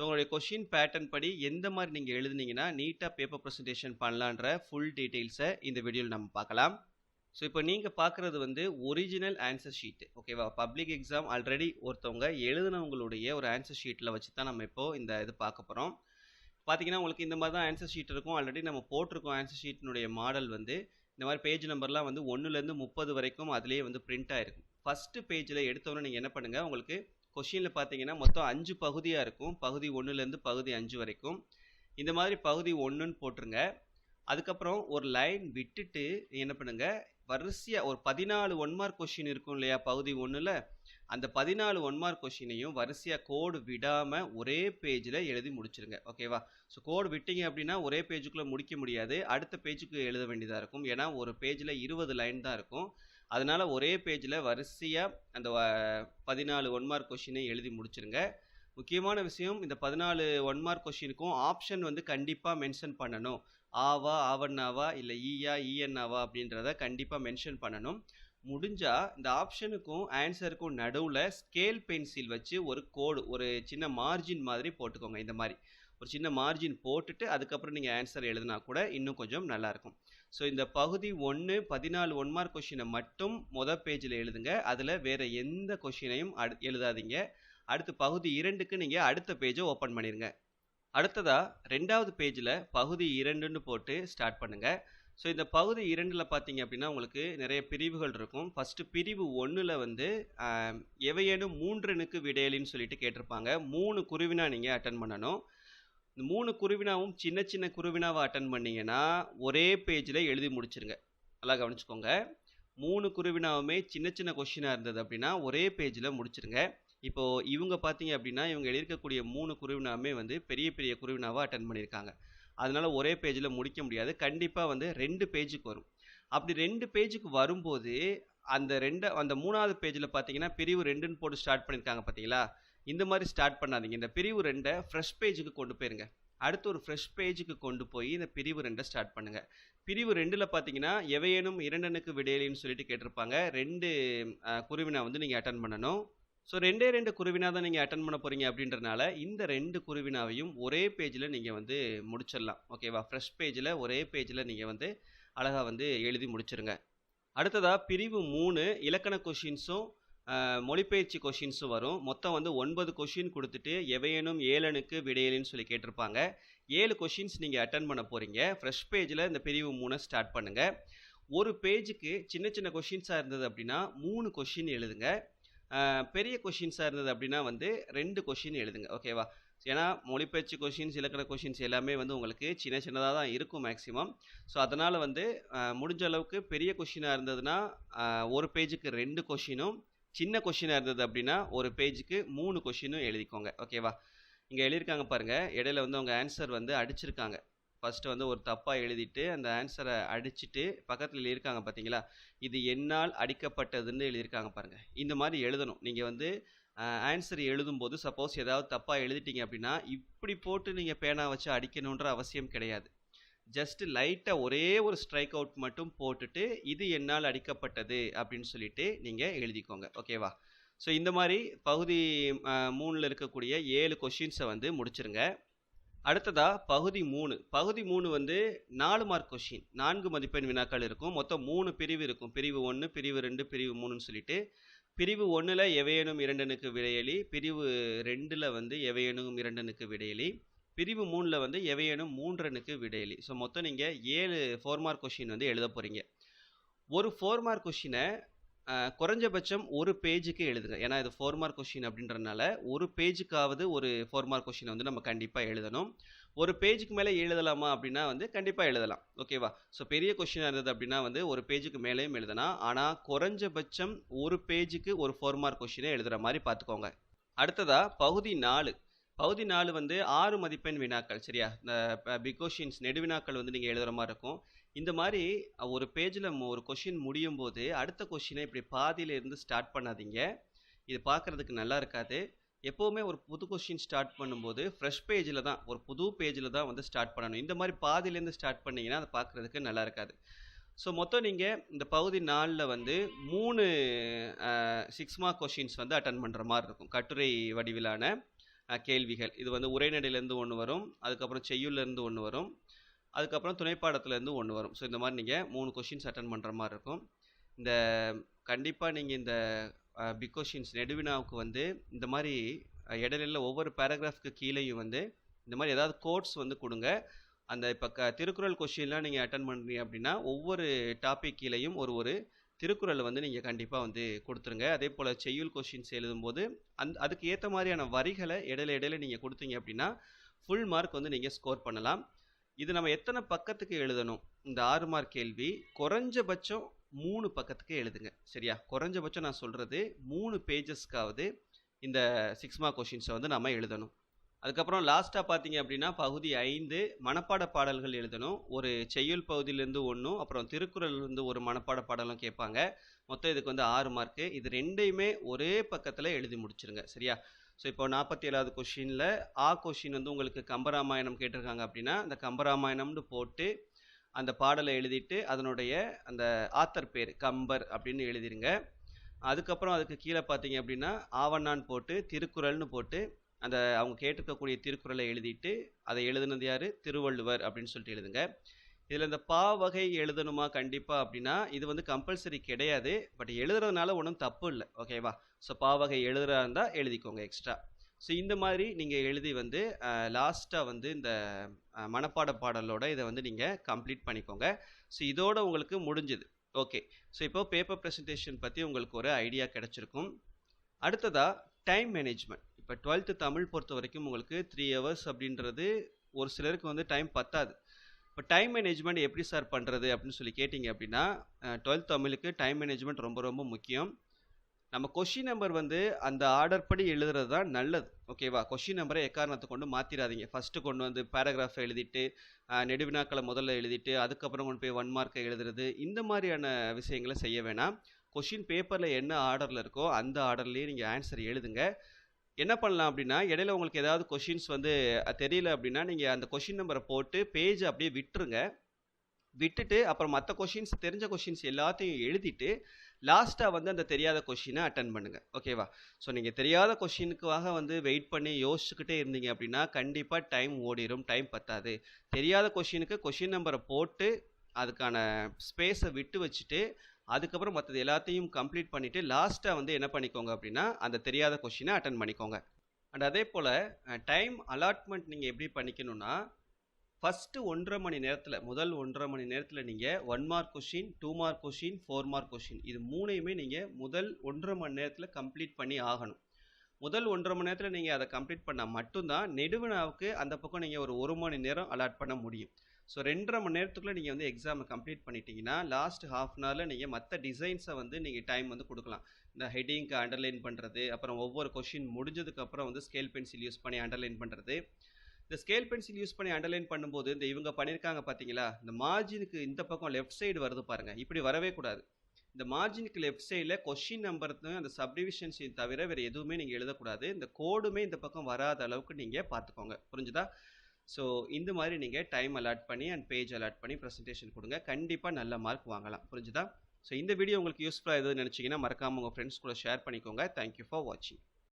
உங்களுடைய question pattern படி எந்த மாதிரி நீங்கள் எழுதுனீங்கன்னா நீட்டாக பேப்பர் ப்ரெசன்டேஷன் பண்ணலான்ற ஃபுல் டீட்டெயில்ஸை இந்த வீடியோவில் நம்ம பார்க்கலாம். ஸோ இப்போ நீங்கள் பார்க்குறது வந்து ஒரிஜினல் ஆன்சர் ஷீட்டு, ஓகேவா? பப்ளிக் எக்ஸாம் ஆல்ரெடி ஒருத்தவங்க எழுதுனவங்களுடைய ஒரு ஆன்சர் ஷீட்டில் வச்சு தான் நம்ம இப்போது இந்த இது பார்க்க போகிறோம். பார்த்தீங்கன்னா உங்களுக்கு இந்த மாதிரி தான் ஆன்சர் ஷீட் இருக்கும். ஆல்ரெடி நம்ம போட்டிருக்கோம். ஆன்சர் ஷீட்டினுடைய மாடல் வந்து இந்த மாதிரி பேஜ் நம்பர்லாம் வந்து 1லேருந்து 30 வரைக்கும் அதிலேயே வந்து பிரிண்ட் ஆகிருக்கும். ஃபஸ்ட்டு பேஜில் எடுத்தோன்னே நீங்கள் என்ன பண்ணுங்கள், உங்களுக்கு கொஷினில் பார்த்தீங்கன்னா மொத்தம் 5 பகுதியாக இருக்கும். பகுதி 1லேருந்து பகுதி 5 வரைக்கும் இந்த மாதிரி பகுதி 1ன்னு போட்டுருங்க. அதுக்கப்புறம் ஒரு லைன் விட்டுட்டு என்ன பண்ணுங்கள், வரிசையாக ஒரு 14 ஒன் மார்க் கொஷின் இருக்கும் இல்லையா பகுதி 1ல், அந்த 14 ஒன் மார்க் கொஷினையும் வரிசையாக கோடு விடாமல் ஒரே பேஜில் எழுதி முடிச்சிருங்க, ஓகேவா? ஸோ கோடு விட்டீங்க அப்படின்னா ஒரே பேஜுக்குள்ளே முடிக்க முடியாது, அடுத்த பேஜுக்கு எழுத வேண்டியதாக இருக்கும். ஏன்னா ஒரு பேஜில் 20 லைன் தான் இருக்கும். அதனால் ஒரே பேஜில் வரிசையாக அந்த 14 ஒன் மார்க் கொஷினை எழுதி முடிச்சிருங்க. முக்கியமான விஷயம், இந்த 14 ஒன் மார்க் கொஷினுக்கும் ஆப்ஷன் வந்து கண்டிப்பாக மென்ஷன் பண்ணணும். ஆவா, ஆவண்ணாவா, இல்லை ஈயா, ஈஎன்னாவா அப்படின்றத கண்டிப்பாக மென்ஷன் பண்ணணும். முடிஞ்சால் இந்த ஆப்ஷனுக்கும் ஆன்சருக்கும் நடுவில் ஸ்கேல் பென்சில் வச்சு ஒரு கோடு, ஒரு சின்ன மார்ஜின் மாதிரி போட்டுக்கோங்க. இந்த மாதிரி ஒரு சின்ன மார்ஜின் போட்டுட்டு அதுக்கப்புறம் நீங்கள் ஆன்சர் எழுதினா கூட இன்னும் கொஞ்சம் நல்லாயிருக்கும். ஸோ இந்த பகுதி 1 14 ஒன் மார்க் கொஷினை மட்டும் மொதல் பேஜில் எழுதுங்க. அதில் வேறு எந்த கொஷினையும் எழுதாதீங்க. அடுத்து பகுதி 2க்கு நீங்கள் அடுத்த பேஜை ஓப்பன் பண்ணிடுங்க. அடுத்ததாக 2வது பேஜில் பகுதி 2ன்னு போட்டு ஸ்டார்ட் பண்ணுங்கள். ஸோ இந்த பகுதி 2ல் பார்த்தீங்க அப்படின்னா உங்களுக்கு நிறைய பிரிவுகள் இருக்கும். ஃபஸ்ட்டு பிரிவு 1ல் வந்து எவையேனும் 3னுக்கு விடையலின்னு சொல்லிட்டு கேட்டிருப்பாங்க. 3 குருவினா நீங்கள் அட்டன் பண்ணணும். இந்த 3 குருவினாவும் சின்ன சின்ன குருவினாவை அட்டன் பண்ணிங்கன்னா ஒரே பேஜில் எழுதி முடிச்சிருங்க. நல்லா கவனிச்சுக்கோங்க. 3 குருவினாவுமே சின்ன சின்ன கொஷினாக இருந்தது அப்படின்னா ஒரே பேஜில் முடிச்சிருங்க. இப்போது இவங்க பார்த்தீங்க அப்படின்னா இவங்க எழுதியிருக்கக்கூடிய 3 குருவினாவுமே வந்து பெரிய பெரிய குருவினாவாக அட்டன் பண்ணியிருக்காங்க. அதனால் ஒரே பேஜில் முடிக்க முடியாது. கண்டிப்பாக வந்து 2 பேஜுக்கு வரும். அப்படி 2 பேஜுக்கு வரும்போது அந்த 3வது பேஜில் பார்த்தீங்கன்னா பிரிவு 2ன்னு போட்டு ஸ்டார்ட் பண்ணியிருக்காங்க பார்த்தீங்களா? இந்த மாதிரி ஸ்டார்ட் பண்ணாதீங்க. இந்த பிரிவு 2 ஃப்ரெஷ் பேஜுக்கு கொண்டு போயிருங்க. அடுத்து ஒரு ஃப்ரெஷ் பேஜுக்கு கொண்டு போய் இந்த பிரிவு 2 ஸ்டார்ட் பண்ணுங்கள். பிரிவு 2ல் பார்த்தீங்கன்னா எவையேனும் 2னுக்கு விடையலின்னு சொல்லிட்டு கேட்டிருப்பாங்க. 2 குருவினா வந்து நீங்கள் அட்டன் பண்ணணும். ஸோ 2 குருவினா தான் நீங்கள் அட்டன் பண்ண போகிறீங்க அப்படின்றனால இந்த 2 குருவினாவையும் ஒரே பேஜில் நீங்கள் வந்து முடிச்சிடலாம், ஓகேவா? ஃப்ரெஷ் பேஜில் ஒரே பேஜில் நீங்கள் வந்து அழகாக வந்து எழுதி முடிச்சிருங்க. அடுத்ததாக பிரிவு 3 இலக்கண கொஷின்ஸும் மொழிபெயர்ச்சி கொஷின்ஸும் வரும். மொத்தம் வந்து 9 கொஷின் கொடுத்துட்டு எவையேனும் 7னுக்கு விடையலின்னு சொல்லி கேட்டிருப்பாங்க. 7 கொஷின்ஸ் நீங்கள் அட்டன் பண்ண போகிறீங்க. ஃப்ரெஷ் பேஜில் இந்த பிரிவு 3 ஸ்டார்ட் பண்ணுங்கள். ஒரு பேஜுக்கு சின்ன சின்ன கொஷின்ஸாக இருந்தது அப்படின்னா 3 கொஷின் எழுதுங்க. பெரிய கொஷின்ஸாக இருந்தது அப்படின்னா வந்து 2 கொஷின் எழுதுங்க, ஓகேவா? ஏன்னா மொழிபெயர்ச்சி கொஷின்ஸ் இலக்கண கொஷின்ஸ் எல்லாமே வந்து உங்களுக்கு சின்ன சின்னதாக தான் இருக்கும் மேக்ஸிமம். ஸோ அதனால் வந்து முடிஞ்ச அளவுக்கு பெரிய கொஷினாக இருந்ததுன்னா ஒரு பேஜுக்கு 2 கொஷினும், சின்ன கொஷினாக இருந்தது அப்படின்னா ஒரு பேஜுக்கு 3 கொஷினும் எழுதிக்கோங்க, ஓகேவா? இங்கே எழுதியிருக்காங்க பாருங்கள். இடையில வந்து அவங்க ஆன்சர் வந்து அடிச்சிருக்காங்க. ஃபஸ்ட்டு வந்து ஒரு தப்பாக எழுதிட்டு அந்த ஆன்சரை அடிச்சுட்டு பக்கத்தில் எழுதியிருக்காங்க பார்த்தீங்களா? இது என்னால் அடிக்கப்பட்டதுன்னு எழுதியிருக்காங்க பாருங்கள். இந்த மாதிரி எழுதணும். நீங்கள் வந்து ஆன்சர் எழுதும்போது சப்போஸ் ஏதாவது தப்பாக எழுதிட்டீங்க அப்படின்னா இப்படி போட்டு நீங்கள் பேனா வச்சு அடிக்கணுன்ற அவசியம் கிடையாது. ஜஸ்ட் லைட்டாக ஒரே ஒரு ஸ்ட்ரைக் அவுட் மட்டும் போட்டுட்டு இது என்னால் அடிக்கப்பட்டது அப்படின்னு சொல்லிட்டு நீங்கள் எழுதிக்கோங்க, ஓகேவா? ஸோ இந்த மாதிரி பகுதி 3ல் இருக்கக்கூடிய 7 கொஷின்ஸை வந்து முடிச்சிருங்க. அடுத்ததாக பகுதி 3. பகுதி 3 வந்து 4 மார்க் கொஷின், 4 மதிப்பெண் வினாக்கள் இருக்கும். மொத்தம் 3 பிரிவு இருக்கும். பிரிவு 1, பிரிவு 2, பிரிவு 3ன்னு சொல்லிட்டு பிரிவு 1ல் எவையேனும் 2னுக்கு விடையலி, பிரிவு 2ல் வந்து எவையேனும் 2னுக்கு விடையலி, பிரிவு 3ல் வந்து எவையேனும் 3னுக்கு விடையலி. ஸோ மொத்தம் நீங்கள் 7 4 மார்க் கொஷின் வந்து எழுத போகிறீங்க. ஒரு 4 மார்க் கொஷினை குறைஞ்சபட்சம் ஒரு பேஜுக்கு எழுதுங்க. ஏன்னா இது 4 மார்க் கொஷின் அப்படின்றனால ஒரு பேஜுக்காவது ஒரு 4 மார்க் கொஷினை வந்து நம்ம கண்டிப்பாக எழுதணும். ஒரு பேஜுக்கு மேலே எழுதலாமா அப்படின்னா வந்து கண்டிப்பாக எழுதலாம், ஓகேவா? ஸோ பெரிய கொஷினாக இருந்தது அப்படின்னா வந்து ஒரு பேஜுக்கு மேலேயும் எழுதலாம். ஆனால் குறைஞ்சபட்சம் ஒரு பேஜுக்கு ஒரு 4 மார்க் கொஷினை எழுதுகிற மாதிரி பார்த்துக்கோங்க. அடுத்ததாக பகுதி 4. பகுதி 4 வந்து 6 மதிப்பெண் வினாக்கள், சரியா? இந்த பிக் கொஷின்ஸ் நெடுவினாக்கள் வந்து நீங்கள் எழுதுகிற மாதிரி இருக்கும். இந்த மாதிரி ஒரு பேஜில் ஒரு கொஷின் முடியும் போது அடுத்த கொஷினை இப்படி பாதியிலேருந்து ஸ்டார்ட் பண்ணாதீங்க. இது பார்க்குறதுக்கு நல்லா இருக்காது. எப்போவுமே ஒரு புது கொஷின் ஸ்டார்ட் பண்ணும்போது ஃப்ரெஷ் பேஜில் தான், ஒரு புது பேஜில் தான் வந்து ஸ்டார்ட் பண்ணணும். இந்த மாதிரி பாதியிலேருந்து ஸ்டார்ட் பண்ணிங்கன்னா அதை பார்க்குறதுக்கு நல்லா இருக்காது. ஸோ மொத்தம் நீங்கள் இந்த பகுதி 4ல் வந்து 3 6 மார்க் கொஷின்ஸ் வந்து அட்டன் பண்ணுற மாதிரி இருக்கும். கட்டுரை வடிவிலான கேள்விகள். இது வந்து உரைநடையிலேருந்து ஒன்று வரும், அதுக்கப்புறம் செய்யுள்லேருந்து ஒன்று வரும், அதுக்கப்புறம் துணைப்பாடத்துலேருந்து ஒன்று வரும். ஸோ இந்த மாதிரி நீங்கள் 3 கொஷின்ஸ் அட்டன் பண்ணுற மாதிரி இருக்கும். இந்த கண்டிப்பாக நீங்கள் இந்த பிக் கொஷின்ஸ் நெடுவினாவுக்கு வந்து இந்த மாதிரி இடையில ஒவ்வொரு பேராகிராஃப்க்கு கீழேயும் வந்து இந்த மாதிரி ஏதாவது கோட்ஸ் வந்து கொடுங்க. அந்த இப்போ திருக்குறள் கொஷின்லாம் நீங்கள் அட்டன் பண்ணுறீங்க அப்படின்னா ஒவ்வொரு டாபிக் கீழேயும் ஒரு திருக்குறளை வந்து நீங்கள் கண்டிப்பாக வந்து கொடுத்துருங்க. அதே போல் செய்யுள் கொஷின்ஸ் எழுதும்போது அதுக்கு ஏற்ற மாதிரியான வரிகளை இடையில நீங்கள் கொடுத்தீங்க அப்படின்னா ஃபுல் மார்க் வந்து நீங்கள் ஸ்கோர் பண்ணலாம். இது நம்ம எத்தனை பக்கத்துக்கு எழுதணும்? இந்த 6 மார்க் கேள்வி குறைஞ்சபட்சம் 3 பக்கத்துக்கு எழுதுங்க. சரியா? குறைஞ்சபட்சம் நான் சொல்கிறது 3 பேஜஸ்க்காவது இந்த 6 மார்க் கொஷின்ஸை வந்து நம்ம எழுதணும். அதுக்கப்புறம் லாஸ்ட்டாக பார்த்தீங்க அப்படின்னா பகுதி 5 மனப்பாட பாடல்கள் எழுதணும். ஒரு செய்யுள் பகுதியிலேருந்து ஒன்றும், அப்புறம் திருக்குறள்லேருந்து ஒரு மனப்பாட பாடலும் கேட்பாங்க. மொத்தம் இதுக்கு வந்து 6 மார்க்கு. இது ரெண்டையுமே ஒரே பக்கத்தில் எழுதி முடிச்சிருங்க. சரியா? ஸோ இப்போ 47வது கொஷினில் கொஷின் வந்து உங்களுக்கு கம்பராமாயணம் கேட்டிருக்காங்க அப்படின்னா அந்த கம்பராமாயணம்னு போட்டு அந்த பாடலை எழுதிட்டு அதனுடைய அந்த ஆத்தர் பேர் கம்பர் அப்படின்னு எழுதிருங்க. அதுக்கப்புறம் அதுக்கு கீழே பார்த்தீங்க அப்படின்னா ஆவண்ணான் போட்டு திருக்குறள்னு போட்டு அந்த அவங்க கேட்டிருக்கக்கூடிய திருக்குறளை எழுதிட்டு அதை எழுதுனது யார்? திருவள்ளுவர் அப்படின்னு சொல்லிட்டு எழுதுங்க. இதில் இந்த பா வகை எழுதணுமா கண்டிப்பாக அப்படின்னா இது வந்து கம்பல்சரி கிடையாது. பட் எழுதுறதுனால ஒன்றும் தப்பு இல்லை. ஓகேவா? ஸோ பா வகை எழுதுறதா இருந்தால் எழுதிக்கோங்க எக்ஸ்ட்ரா. ஸோ இந்த மாதிரி நீங்கள் எழுதி வந்து லாஸ்ட்டாக வந்து இந்த மனப்பாட பாடலோட இதை வந்து நீங்கள் கம்ப்ளீட் பண்ணிக்கோங்க. ஸோ இதோட உங்களுக்கு முடிஞ்சுது. ஓகே. ஸோ இப்போ பேப்பர் ப்ரெசன்டேஷன் பற்றி உங்களுக்கு ஒரு ஐடியா கிடைச்சிருக்கும். அடுத்ததாக டைம் மேனேஜ்மெண்ட். இப்போ 12th தமிழ் பொறுத்த வரைக்கும் உங்களுக்கு 3 hours அப்படின்றது ஒரு சிலருக்கு வந்து டைம் பத்தாது. இப்போ டைம் மேனேஜ்மெண்ட் எப்படி சார் பண்ணுறது அப்படின்னு சொல்லி கேட்டிங்க அப்படின்னா 12th தமிழுக்கு டைம் மேனேஜ்மெண்ட் ரொம்ப ரொம்ப முக்கியம். நம்ம கொஷின் நம்பர் வந்து அந்த ஆர்டர் படி எழுதுறது தான் நல்லது. ஓகேவா? கொஷின் நம்பரை எக்காரணத்தை கொண்டு மாற்றிடாதீங்க. ஃபஸ்ட்டு கொண்டு வந்து பேராகிராஃபை எழுதிட்டு நெடுவினாக்களை முதல்ல எழுதிட்டு அதுக்கப்புறம் கொண்டு போய் 1 மார்க்கை எழுதுறது இந்த மாதிரியான விஷயங்களை செய்ய வேணாம். கொஷின் பேப்பரில் என்ன ஆர்டரில் இருக்கோ அந்த ஆர்டர்லேயே நீங்கள் ஆன்சர் எழுதுங்க. என்ன பண்ணலாம் அப்படின்னா இடையில உங்களுக்கு ஏதாவது கொஷின்ஸ் வந்து தெரியல அப்படின்னா நீங்கள் அந்த கொஷின் நம்பரை போட்டு பேஜ் அப்படியே விட்டுட்டு அப்புறம் மற்ற கொஷின்ஸ் தெரிஞ்ச கொஷின்ஸ் எல்லாத்தையும் எழுதிட்டு லாஸ்ட்டாக வந்து அந்த தெரியாத கொஷினை அட்டன் பண்ணுங்கள். ஓகேவா? ஸோ நீங்கள் தெரியாத கொஷினுக்காக வந்து வெயிட் பண்ணி யோசிச்சுக்கிட்டே இருந்தீங்க அப்படின்னா கண்டிப்பாக டைம் ஓடிடும், டைம் பத்தாது. தெரியாத கொஷினுக்கு கொஷின் நம்பரை போட்டு அதுக்கான ஸ்பேஸை விட்டு வச்சுட்டு அதுக்கப்புறம் மற்றது எல்லாத்தையும் கம்ப்ளீட் பண்ணிவிட்டு லாஸ்ட்டாக வந்து என்ன பண்ணிக்கோங்க அப்படின்னா அந்த தெரியாத கொஷினை அட்டன் பண்ணிக்கோங்க. அண்ட் அதே போல் டைம் அலாட்மெண்ட் நீங்கள் எப்படி பண்ணிக்கணும்னா ஃபஸ்ட்டு 1.5 மணி நேரத்தில் முதல் 1.5 மணி நேரத்தில் நீங்கள் 1 mark question, 2 mark question, 4 mark question இது மூணையுமே நீங்கள் முதல் 1.5 மணி நேரத்தில் கம்ப்ளீட் பண்ணி ஆகணும். முதல் 1.5 மணி நேரத்தில் நீங்கள் அதை கம்ப்ளீட் பண்ணால் மட்டும்தான் நெடுவினாவுக்கு அந்த பக்கம் நீங்கள் ஒரு 1 மணி நேரம் அலாட் பண்ண முடியும். ஸோ 2.5 மணி நேரத்துக்குள்ளே நீங்கள் வந்து எக்ஸாமை கம்ப்ளீட் பண்ணிட்டீங்கன்னா லாஸ்ட் ½ அன் ஹவரில் நீங்கள் மற்ற டிசைன்ஸை வந்து நீங்கள் டைம் வந்து கொடுக்கலாம். இந்த ஹெட்டிங்க்கு அண்டர்லைன் பண்ணுறது, அப்புறம் ஒவ்வொரு கொஷின் முடிஞ்சதுக்கப்புறம் வந்து ஸ்கேல் பென்சில் யூஸ் பண்ணி அண்டர்லைன் பண்ணுறது. இந்த ஸ்கேல் பென்சில் யூஸ் பண்ணி அண்டர்லைன் பண்ணும்போது இந்த இவங்க பண்ணியிருக்காங்க பார்த்தீங்களா, இந்த மார்ஜினுக்கு இந்த பக்கம் லெஃப்ட் சைடு வருது பாருங்கள், இப்படி வரவே கூடாது. இந்த மார்ஜினுக்கு லெஃப்ட் சைடில் கொஷின் நம்பர்னு அந்த சப்டிவிஷன்ஸையும் தவிர வேறு எதுவுமே நீங்கள் எழுதக்கூடாது. இந்த கோடுமே இந்த பக்கம் வராத அளவுக்கு நீங்கள் பார்த்துக்கோங்க. புரிஞ்சுதா? ஸோ இந்த மாதிரி நீங்கள் டைம் அலாட் பண்ணி அண்ட் பேஜ் அலாட் பண்ணி ப்ரெசன்டேஷன் கொடுங்க. கண்டிப்பாக நல்ல மார்க் வாங்கலாம். புரிஞ்சுதா? ஸோ இந்த வீடியோ உங்களுக்கு யூஸ்ஃபுல்லாக எதுவும் நினச்சிங்கன்னா மறக்காமல் உங்கள் ஃப்ரெண்ட்ஸ் கூட ஷேர் பண்ணிக்கோங்க. தேங்க்யூ ஃபார் வாட்சிங்.